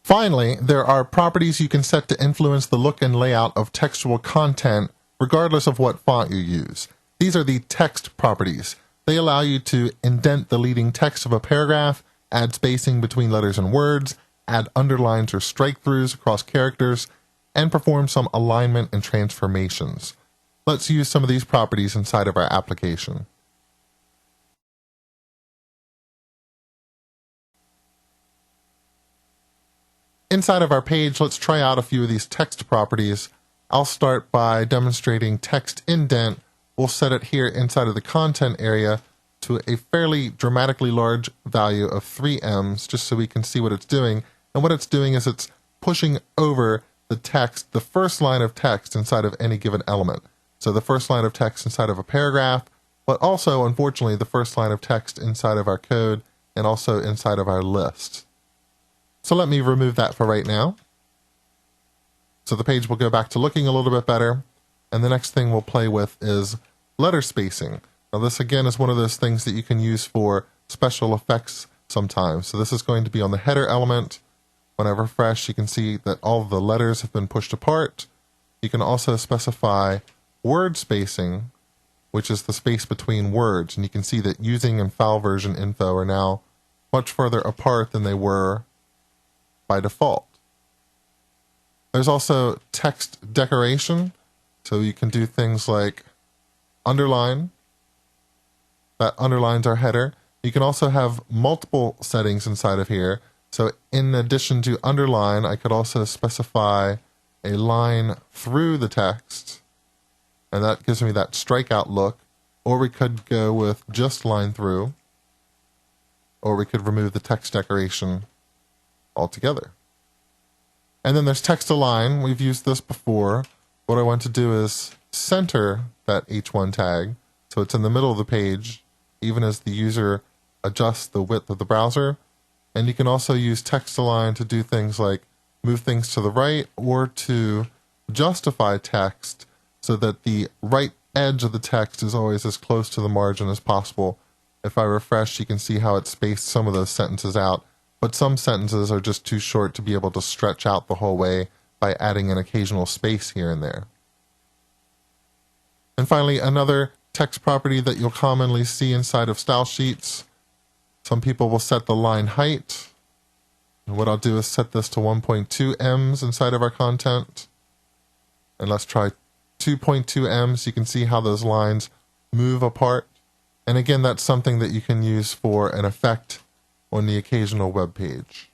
Finally, there are properties you can set to influence the look and layout of textual content regardless of what font you use. These are the text properties. They allow you to indent the leading text of a paragraph, add spacing between letters and words, add underlines or strike-throughs across characters, and perform some alignment and transformations. Let's use some of these properties inside of our application. Inside of our page, let's try out a few of these text properties. I'll start by demonstrating text indent. We'll set it here inside of the content area to a fairly dramatically large value of 3ems, just so we can see what it's doing. And what it's doing is it's pushing over the text, the first line of text inside of any given element. So the first line of text inside of a paragraph, but also, unfortunately, the first line of text inside of our code and also inside of our list. So let me remove that for right now. So the page will go back to looking a little bit better. And the next thing we'll play with is letter spacing. Now this again is one of those things that you can use for special effects sometimes. So this is going to be on the header element. When I refresh, you can see that all of the letters have been pushed apart. You can also specify word spacing, which is the space between words. And you can see that using and file version info are now much further apart than they were by default. There's also text decoration, so you can do things like underline. That underlines our header. You can also have multiple settings inside of here. So in addition to underline, I could also specify a line through the text, and that gives me that strikeout look. Or we could go with just line through, or we could remove the text decoration altogether. And then there's text align. We've used this before. What I want to do is center that H1 tag so it's in the middle of the page, even as the user adjusts the width of the browser. And you can also use text align to do things like move things to the right or to justify text so that the right edge of the text is always as close to the margin as possible. If I refresh, you can see how it spaced some of those sentences out. But some sentences are just too short to be able to stretch out the whole way by adding an occasional space here and there. And finally, another text property that you'll commonly see inside of style sheets. Some people will set the line height. And what I'll do is set this to 1.2ems inside of our content. And let's try 2.2ems. You can see how those lines move apart. And again, that's something that you can use for an effect on the occasional web page.